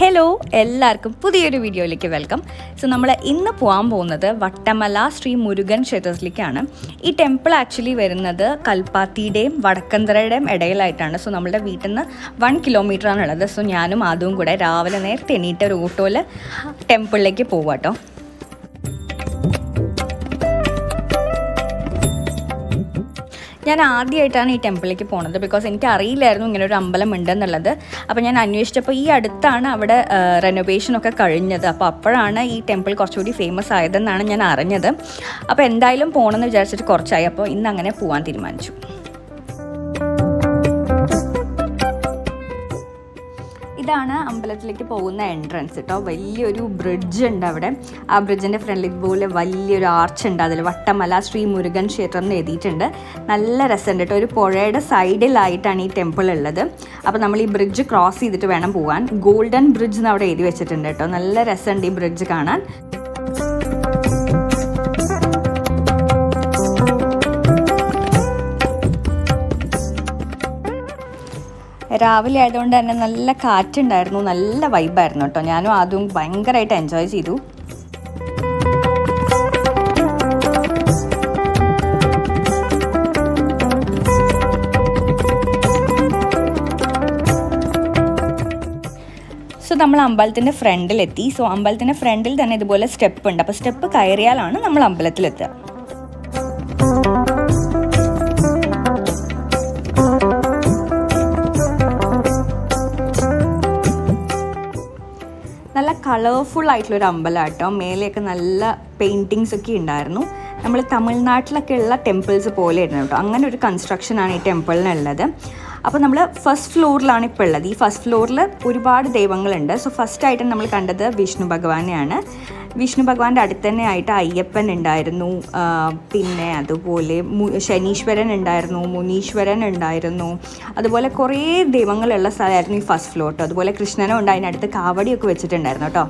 Hello, എല്ലാവർക്കും പുതിയൊരു വീഡിയോയിലേക്ക് വെൽക്കം. സോ നമ്മൾ ഇന്ന് പോകാൻ പോകുന്നത് വട്ടമല ശ്രീ മുരുകൻ ക്ഷേത്രത്തിലേക്കാണ്. ഈ ടെമ്പിൾ ആക്ച്വലി വരുന്നത് കൽപ്പാത്തിയുടെയും വടക്കന്തറയുടെയും ഇടയിലായിട്ടാണ്. സോ നമ്മളുടെ വീട്ടിൽ നിന്ന് 1 കിലോമീറ്ററാണുള്ളത്. സോ ഞാനും അതും കൂടെ രാവിലെ നേരത്തെ എണീറ്റ് ഒരു ഓട്ടോയിൽ ടെമ്പിളിലേക്ക് പോവാം കേട്ടോ. ഞാൻ ആദ്യമായിട്ടാണ് ഈ ടെമ്പിളിലേക്ക് പോകുന്നത്. ബിക്കോസ് എനിക്ക് അറിയില്ലായിരുന്നു ഇങ്ങനെ ഒരു അമ്പലം ഉണ്ടെന്നുള്ളത്. അപ്പോൾ ഞാൻ അന്വേഷിച്ചപ്പോൾ ഈ അടുത്താണ് അവിടെ റെനോവേഷനൊക്കെ കഴിഞ്ഞത്. അപ്പോൾ അപ്പോഴാണ് ഈ ടെമ്പിൾ കുറച്ചുകൂടി ഫേമസ് ആയതെന്നാണ് ഞാൻ അറിഞ്ഞത്. അപ്പോൾ എന്തായാലും പോകണമെന്ന് വിചാരിച്ചിട്ട് കുറച്ചായി. അപ്പോൾ ഇന്ന് അങ്ങനെ പോകാൻ തീരുമാനിച്ചു. ഇതാണ് അമ്പലത്തിലേക്ക് പോകുന്ന എൻട്രൻസ് കേട്ടോ. വലിയൊരു ബ്രിഡ്ജ് ഉണ്ട് അവിടെ. ആ ബ്രിഡ്ജിൻ്റെ ഫ്രണ്ടിൽ ഇതുപോലെ വലിയൊരു ആർച്ച് ഉണ്ട്. അതിൽ വട്ടമല ശ്രീ മുരുകൻ ക്ഷേത്രം എന്ന് എഴുതിയിട്ടുണ്ട്. നല്ല രസമുണ്ട് കേട്ടോ. ഒരു പുഴയുടെ സൈഡിലായിട്ടാണ് ഈ ടെമ്പിൾ ഉള്ളത്. അപ്പോൾ നമ്മൾ ഈ ബ്രിഡ്ജ് ക്രോസ് ചെയ്തിട്ട് വേണം പോകാൻ. ഗോൾഡൻ ബ്രിഡ്ജ് എന്ന് അവിടെ എഴുതി വെച്ചിട്ടുണ്ട് കേട്ടോ. നല്ല രസമുണ്ട് ഈ ബ്രിഡ്ജ് കാണാൻ. രാവിലെ ആയതുകൊണ്ട് തന്നെ നല്ല കാറ്റുണ്ടായിരുന്നു, നല്ല വൈബായിരുന്നു കേട്ടോ. ഞാനും അതും ഭയങ്കരമായിട്ട് എൻജോയ് ചെയ്തു. സോ നമ്മൾ അമ്പലത്തിൻ്റെ ഫ്രണ്ടിലെത്തി. സോ അമ്പലത്തിൻ്റെ ഫ്രണ്ടിൽ തന്നെ ഇതുപോലെ സ്റ്റെപ്പ് ഉണ്ട്. അപ്പോൾ സ്റ്റെപ്പ് കയറിയാലാണ് നമ്മൾ അമ്പലത്തിലെത്തുക. നല്ല കളർഫുൾ ആയിട്ടുള്ളൊരു അമ്പലം കേട്ടോ. മേലെയൊക്കെ നല്ല പെയിൻറ്റിങ്സ് ഒക്കെ ഉണ്ടായിരുന്നു. നമ്മൾ തമിഴ്നാട്ടിലൊക്കെ ഉള്ള ടെമ്പിൾസ് പോലെ ആയിരുന്നു കേട്ടോ. അങ്ങനെ ഒരു കൺസ്ട്രക്ഷനാണ് ഈ ടെമ്പിളിനുള്ളത്. അപ്പോൾ നമ്മൾ ഫസ്റ്റ് ഫ്ലോറിലാണ് ഇപ്പോൾ ഉള്ളത്. ഈ ഫസ്റ്റ് ഫ്ലോറിൽ ഒരുപാട് ദൈവങ്ങളുണ്ട്. സോ ഫസ്റ്റായിട്ട് നമ്മൾ കണ്ടത് വിഷ്ണു ഭഗവാനെയാണ്. വിഷ്ണു ഭഗവാന്റെ അടുത്ത് തന്നെ ആയിട്ട് അയ്യപ്പൻ ഉണ്ടായിരുന്നു. പിന്നെ അതുപോലെ ശനീശ്വരൻ ഉണ്ടായിരുന്നു, മുനീശ്വരൻ ഉണ്ടായിരുന്നു. അതുപോലെ കുറേ ദൈവങ്ങളുള്ള സ്ഥലമായിരുന്നു ഈ ഫസ്റ്റ് ഫ്ലോർ കേട്ടോ. അതുപോലെ കൃഷ്ണനും ഉണ്ട്. അതിനടുത്ത് കാവടിയൊക്കെ വെച്ചിട്ടുണ്ടായിരുന്നു കേട്ടോ.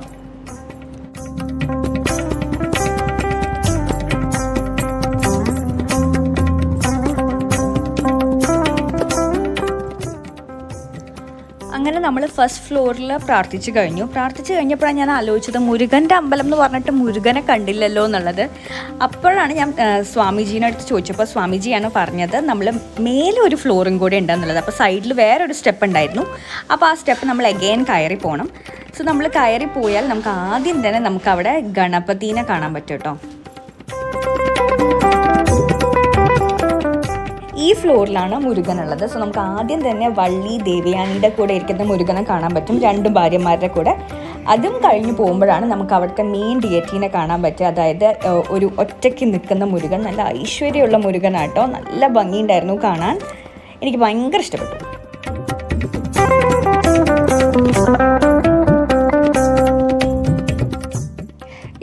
അങ്ങനെ നമ്മൾ ഫസ്റ്റ് ഫ്ലോറിൽ പ്രാർത്ഥിച്ചു കഴിഞ്ഞപ്പോഴാണ് ഞാൻ ആലോചിച്ചത് മുരുകൻ്റെ അമ്പലം എന്ന് പറഞ്ഞിട്ട് മുരുകനെ കണ്ടില്ലല്ലോ എന്നുള്ളത്. അപ്പോഴാണ് ഞാൻ സ്വാമിജീനെ അടുത്ത് ചോദിച്ചപ്പോൾ സ്വാമിജിയാണ് പറഞ്ഞത് നമ്മൾ മേലെ ഒരു ഫ്ലോറും കൂടെ ഉണ്ടെന്നുള്ളത്. അപ്പോൾ സൈഡിൽ വേറൊരു സ്റ്റെപ്പ് ഉണ്ടായിരുന്നു. അപ്പോൾ ആ സ്റ്റെപ്പ് നമ്മൾ അഗെയിൻ കയറി പോകണം. സോ നമ്മൾ കയറി പോയാൽ നമുക്ക് ആദ്യം തന്നെ നമുക്കവിടെ ഗണപതിനെ കാണാൻ പറ്റും കേട്ടോ. ഈ ഫ്ലോറിലാണ് മുരുകനുള്ളത്. സോ നമുക്ക് ആദ്യം തന്നെ വള്ളി ദേവയാനിയുടെ കൂടെ ഇരിക്കുന്ന മുരുകനെ കാണാൻ പറ്റും, 2 ഭാര്യമാരുടെ കൂടെ. അതും കഴിഞ്ഞ് പോകുമ്പോഴാണ് നമുക്ക് അവിടുത്തെ മെയിൻ ഡിയറ്റീനെ കാണാൻ പറ്റുക. അതായത് ഒരു ഒറ്റയ്ക്ക് നിൽക്കുന്ന മുരുകൻ, നല്ല ഐശ്വര്യമുള്ള മുരുകനാട്ടോ. നല്ല ഭംഗിയുണ്ടായിരുന്നു കാണാൻ. എനിക്ക് ഭയങ്കര ഇഷ്ടപ്പെട്ടു.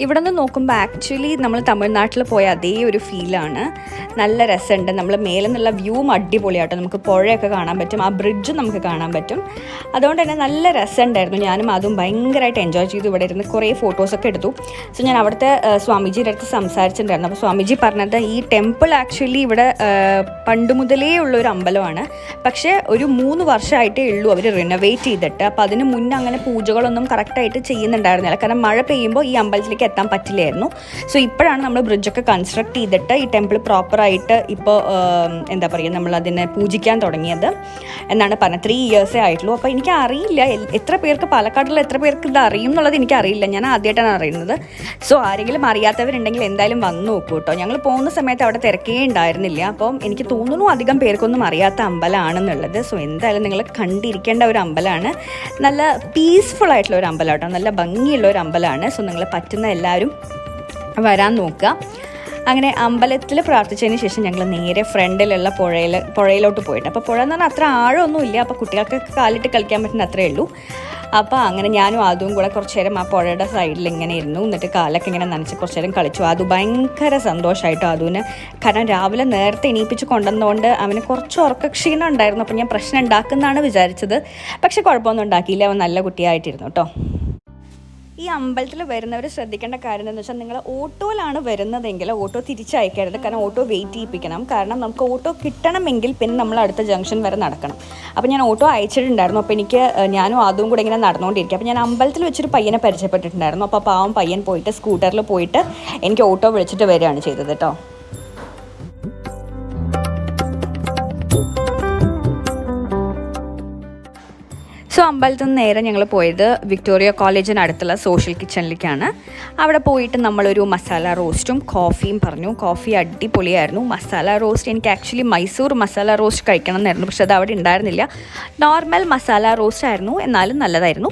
ഇവിടെ നിന്ന് നോക്കുമ്പോൾ ആക്ച്വലി നമ്മൾ തമിഴ്നാട്ടിൽ പോയ അതേ ഒരു ഫീലാണ്. നല്ല രസമുണ്ട്. നമ്മൾ മേലെ നിന്നുള്ള വ്യൂവും അടിപൊളിയാട്ടോ. നമുക്ക് പുഴയൊക്കെ കാണാൻ പറ്റും, ആ ബ്രിഡ്ജും നമുക്ക് കാണാൻ പറ്റും. അതുകൊണ്ട് തന്നെ നല്ല രസമുണ്ടായിരുന്നു. ഞാനും അതും ഭയങ്കരമായിട്ട് എൻജോയ് ചെയ്തു. ഇവിടെ ഇരുന്ന് കുറേ ഫോട്ടോസൊക്കെ എടുത്തു. സോ ഞാൻ അവിടുത്തെ സ്വാമിജിയുടെ അടുത്ത് സംസാരിച്ചിട്ടുണ്ടായിരുന്നു. അപ്പോൾ സ്വാമിജി പറഞ്ഞത് ഈ ടെമ്പിൾ ആക്ച്വലി ഇവിടെ പണ്ട് മുതലേ ഉള്ളൊരു അമ്പലമാണ്. പക്ഷേ ഒരു 3 വർഷമായിട്ടേ ഉള്ളൂ അവർ റിനോവേറ്റ് ചെയ്തിട്ട്. അപ്പോൾ അതിന് മുന്നേ അങ്ങനെ പൂജകളൊന്നും കറക്റ്റായിട്ട് ചെയ്യുന്നുണ്ടായിരുന്നില്ല. കാരണം മഴ പെയ്യുമ്പോൾ ഈ അമ്പലത്തിലേക്ക് എത്താൻ പറ്റില്ലായിരുന്നു. സോ ഇപ്പോഴാണ് നമ്മൾ ബ്രിഡ്ജൊക്കെ കൺസ്ട്രക്ട് ചെയ്തിട്ട് ഈ ടെമ്പിൾ പ്രോപ്പറായിട്ട് ഇപ്പോൾ എന്താ പറയുക നമ്മൾ അതിനെ പൂജിക്കാൻ തുടങ്ങിയത് എന്നാണ് പറഞ്ഞത്. 3 ഇയേഴ്സേ ആയിട്ടുള്ളൂ. അപ്പോൾ എനിക്ക് അറിയില്ല എത്ര പേർക്ക്, പാലക്കാടുള്ള എത്ര പേർക്ക് ഇത് അറിയും എന്നുള്ളത് എനിക്കറിയില്ല. ഞാൻ ആദ്യമായിട്ടാണ് അറിയുന്നത്. സോ ആരെങ്കിലും അറിയാത്തവരുണ്ടെങ്കിൽ എന്തായാലും വന്ന് നോക്കൂ കേട്ടോ. ഞങ്ങൾ പോകുന്ന സമയത്ത് അവിടെ തിരക്കേ ഉണ്ടായിരുന്നില്ല. അപ്പം എനിക്ക് തോന്നുന്നു അധികം പേർക്കൊന്നും അറിയാത്ത അമ്പലമാണെന്നുള്ളത്. സോ എന്തായാലും നിങ്ങൾ കണ്ടിരിക്കേണ്ട ഒരു അമ്പലമാണ്. നല്ല പീസ്ഫുൾ ആയിട്ടുള്ള ഒരു അമ്പലം കേട്ടോ. നല്ല ഭംഗിയുള്ള ഒരു അമ്പലമാണ്. സോ നിങ്ങൾ പറ്റുന്ന എല്ലാവരും വരാൻ നോക്കുക. അങ്ങനെ അമ്പലത്തിൽ പ്രാർത്ഥിച്ചതിന് ശേഷം ഞങ്ങൾ നേരെ ഫ്രണ്ടിലുള്ള പുഴയിലോട്ട് പോയിട്ട്. അപ്പോൾ പുഴ എന്ന് പറഞ്ഞാൽ അത്ര ആഴമൊന്നുമില്ല. അപ്പോൾ കുട്ടികൾക്കൊക്കെ കാലിട്ട് കളിക്കാൻ പറ്റുന്ന അത്രയേ ഉള്ളൂ. അപ്പോൾ അങ്ങനെ ഞാനും അതും കൂടെ കുറച്ച് നേരം ആ പുഴയുടെ സൈഡിൽ ഇങ്ങനെ ഇരുന്നു. എന്നിട്ട് കാലൊക്കെ ഇങ്ങനെ നനച്ച് കുറച്ച് നേരം കളിച്ചു. അത് ഭയങ്കര സന്തോഷമായിട്ടോ അതുവിന്. കാരണം രാവിലെ നേരത്തെ എണീപ്പിച്ച് കൊണ്ടുവന്നതുകൊണ്ട് അവന് കുറച്ച് ഉറക്കക്ഷീണം ഉണ്ടായിരുന്നു. അപ്പോൾ ഞാൻ പ്രശ്നം ഉണ്ടാക്കുന്നതാണ് വിചാരിച്ചത്. പക്ഷെ കുഴപ്പമൊന്നും ഉണ്ടാക്കിയില്ല. അവൻ നല്ല കുട്ടിയായിട്ടിരുന്നു കേട്ടോ. ഈ അമ്പലത്തിൽ വരുന്നവർ ശ്രദ്ധിക്കേണ്ട കാര്യം എന്താണെന്ന് വെച്ചാൽ നിങ്ങൾ ഓട്ടോയിലാണ് വരുന്നതെങ്കിൽ ഓട്ടോ തിരിച്ചയക്കരുത്. കാരണം ഓട്ടോ വെയിറ്റ് ചെയ്യിപ്പിക്കണം. കാരണം നമുക്ക് ഓട്ടോ കിട്ടണമെങ്കിൽ പിന്നെ നമ്മൾ അടുത്ത ജംഗ്ഷൻ വരെ നടക്കണം. അപ്പോൾ ഞാൻ ഓട്ടോ അയച്ചിട്ടുണ്ടായിരുന്നു. അപ്പോൾ ഞാനും അതും കൂടെ ഇങ്ങനെ നടന്നുകൊണ്ടിരിക്കും. അപ്പോൾ ഞാൻ അമ്പലത്തിൽ വെച്ചൊരു പയ്യനെ പരിചയപ്പെട്ടിട്ടുണ്ടായിരുന്നു. അപ്പോൾ പാവം പയ്യൻ പോയിട്ട് സ്കൂട്ടറിൽ പോയിട്ട് എനിക്ക് ഓട്ടോ വിളിച്ചിട്ട് വരികയാണ് ചെയ്തത് കേട്ടോ. സോ അമ്പലത്തിൽ നിന്ന് നേരെ ഞങ്ങൾ പോയത് വിക്ടോറിയ കോളേജിനടുത്തുള്ള സോഷ്യൽ കിച്ചണിലേക്കാണ്. അവിടെ പോയിട്ട് നമ്മളൊരു മസാല റോസ്റ്റും കോഫിയും പറഞ്ഞു. കോഫി അടിപൊളിയായിരുന്നു. മസാല റോസ്റ്റ് എനിക്ക് ആക്ച്വലി മൈസൂർ മസാല റോസ്റ്റ് കഴിക്കണം എന്നായിരുന്നു, പക്ഷെ അത് അവിടെ ഉണ്ടായിരുന്നില്ല. നോർമൽ മസാല റോസ്റ്റ് ആയിരുന്നു, എന്നാലും നല്ലതായിരുന്നു.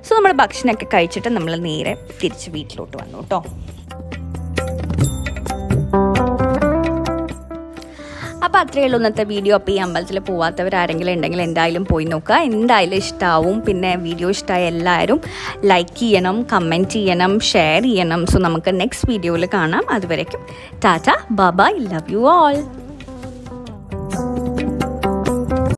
സോ നമ്മൾ ഭക്ഷണമൊക്കെ കഴിച്ചിട്ട് നമ്മൾ നേരെ തിരിച്ച് വീട്ടിലോട്ട് വന്നു കേട്ടോ. അപ്പോൾ അത്രയേ ഉള്ളൂ ഇന്നത്തെ വീഡിയോ. അപ്പോൾ ഈ അമ്പലത്തിൽ പോവാത്തവരാരെങ്കിലും ഉണ്ടെങ്കിൽ എന്തായാലും പോയി നോക്കുക, എന്തായാലും ഇഷ്ടമാവും. പിന്നെ വീഡിയോ ഇഷ്ടമായ എല്ലാവരും ലൈക്ക് ചെയ്യണം, കമൻറ്റ് ചെയ്യണം, ഷെയർ ചെയ്യണം. സോ നമുക്ക് നെക്സ്റ്റ് വീഡിയോയിൽ കാണാം. അതുവരേക്കും Tata, bye bye, love you all.